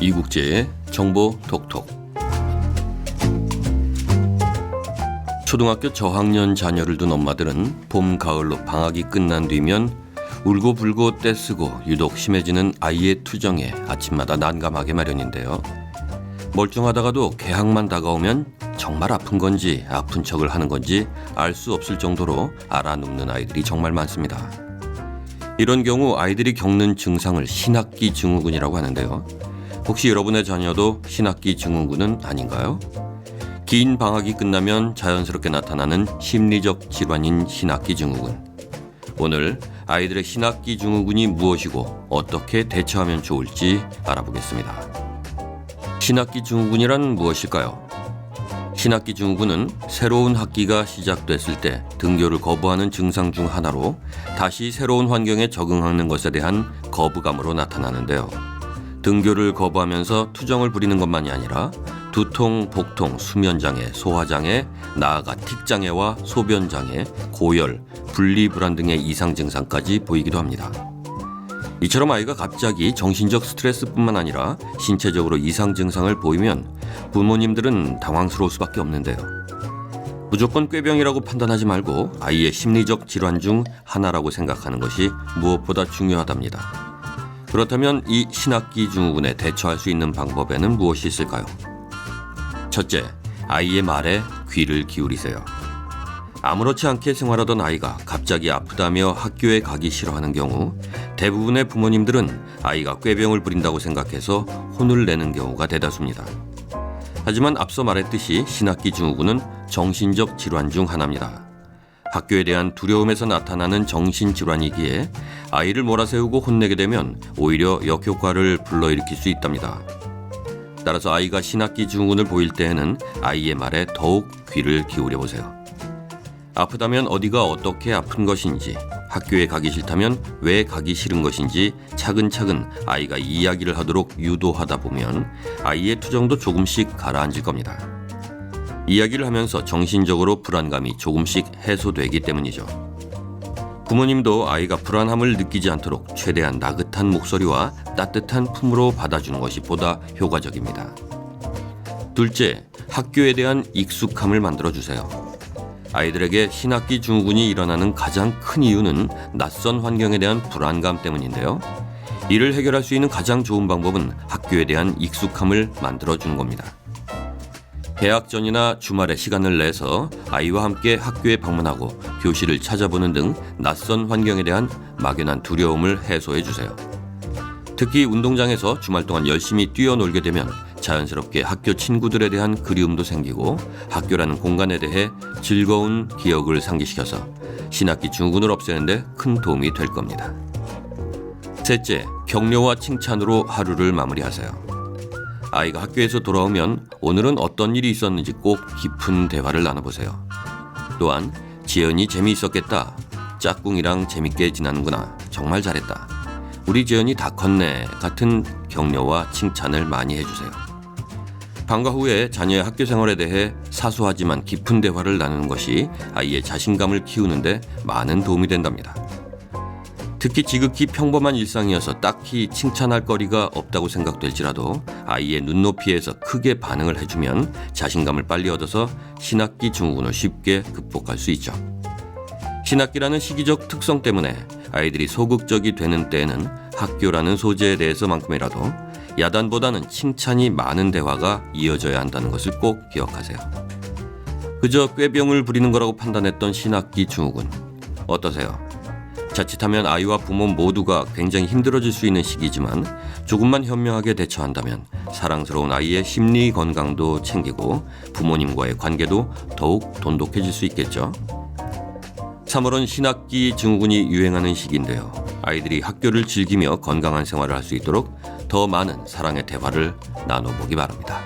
이국제의 정보 톡톡. 초등학교 저학년 자녀를 둔 엄마들은 봄, 가을로 방학이 끝난 뒤면 울고불고 떼쓰고 유독 심해지는 아이의 투정에 아침마다 난감하게 마련인데요. 멀쩡하다가도 개학만 다가오면 정말 아픈 건지 아픈 척을 하는 건지 알 수 없을 정도로 알아눕는 아이들이 정말 많습니다. 이런 경우 아이들이 겪는 증상을 신학기 증후군이라고 하는데요. 혹시 여러분의 자녀도 신학기 증후군은 아닌가요? 긴 방학이 끝나면 자연스럽게 나타나는 심리적 질환인 신학기 증후군. 오늘 아이들의 신학기 증후군이 무엇이고 어떻게 대처하면 좋을지 알아보겠습니다. 신학기 증후군이란 무엇일까요? 신학기 증후군은 새로운 학기가 시작됐을 때 등교를 거부하는 증상 중 하나로 다시 새로운 환경에 적응하는 것에 대한 거부감으로 나타나는데요. 등교를 거부하면서 투정을 부리는 것만이 아니라 두통, 복통, 수면장애, 소화장애, 나아가 틱장애와 소변장애, 고열, 분리불안 등의 이상 증상까지 보이기도 합니다. 이처럼 아이가 갑자기 정신적 스트레스뿐만 아니라 신체적으로 이상 증상을 보이면 부모님들은 당황스러울 수밖에 없는데요. 무조건 꾀병이라고 판단하지 말고 아이의 심리적 질환 중 하나라고 생각하는 것이 무엇보다 중요하답니다. 그렇다면 이 신학기 증후군에 대처할 수 있는 방법에는 무엇이 있을까요? 첫째, 아이의 말에 귀를 기울이세요. 아무렇지 않게 생활하던 아이가 갑자기 아프다며 학교에 가기 싫어하는 경우 대부분의 부모님들은 아이가 꾀병을 부린다고 생각해서 혼을 내는 경우가 대다수입니다. 하지만 앞서 말했듯이 신학기 증후군은 정신적 질환 중 하나입니다. 학교에 대한 두려움에서 나타나는 정신질환이기에 아이를 몰아세우고 혼내게 되면 오히려 역효과를 불러일으킬 수 있답니다. 따라서 아이가 신학기 증후군을 보일 때에는 아이의 말에 더욱 귀를 기울여 보세요. 아프다면 어디가 어떻게 아픈 것인지, 학교에 가기 싫다면 왜 가기 싫은 것인지 차근차근 아이가 이야기를 하도록 유도하다 보면 아이의 투정도 조금씩 가라앉을 겁니다. 이야기를 하면서 정신적으로 불안감이 조금씩 해소되기 때문이죠. 부모님도 아이가 불안함을 느끼지 않도록 최대한 나긋한 목소리와 따뜻한 품으로 받아주는 것이 보다 효과적입니다. 둘째, 학교에 대한 익숙함을 만들어주세요. 아이들에게 신학기 증후군이 일어나는 가장 큰 이유는 낯선 환경에 대한 불안감 때문인데요. 이를 해결할 수 있는 가장 좋은 방법은 학교에 대한 익숙함을 만들어주는 겁니다. 개학 전이나 주말에 시간을 내서 아이와 함께 학교에 방문하고 교실을 찾아보는 등 낯선 환경에 대한 막연한 두려움을 해소해 주세요. 특히 운동장에서 주말 동안 열심히 뛰어놀게 되면 자연스럽게 학교 친구들에 대한 그리움도 생기고 학교라는 공간에 대해 즐거운 기억을 상기시켜서 신학기 증후군을 없애는 데 큰 도움이 될 겁니다. 셋째, 격려와 칭찬으로 하루를 마무리하세요. 아이가 학교에서 돌아오면 오늘은 어떤 일이 있었는지 꼭 깊은 대화를 나눠보세요. 또한 지연이 재미있었겠다. 짝꿍이랑 재밌게 지나는구나. 정말 잘했다. 우리 지연이 다 컸네. 같은 격려와 칭찬을 많이 해주세요. 방과 후에 자녀의 학교 생활에 대해 사소하지만 깊은 대화를 나누는 것이 아이의 자신감을 키우는데 많은 도움이 된답니다. 특히 지극히 평범한 일상이어서 딱히 칭찬할 거리가 없다고 생각될지라도 아이의 눈높이에서 크게 반응을 해주면 자신감을 빨리 얻어서 신학기 증후군을 쉽게 극복할 수 있죠. 신학기라는 시기적 특성 때문에 아이들이 소극적이 되는 때에는 학교라는 소재에 대해서만큼이라도 야단보다는 칭찬이 많은 대화가 이어져야 한다는 것을 꼭 기억하세요. 그저 꾀병을 부리는 거라고 판단했던 신학기 증후군 어떠세요? 자칫하면 아이와 부모 모두가 굉장히 힘들어질 수 있는 시기지만 조금만 현명하게 대처한다면 사랑스러운 아이의 심리 건강도 챙기고 부모님과의 관계도 더욱 돈독해질 수 있겠죠. 3월은 신학기 증후군이 유행하는 시기인데요. 아이들이 학교를 즐기며 건강한 생활을 할 수 있도록 더 많은 사랑의 대화를 나눠보기 바랍니다.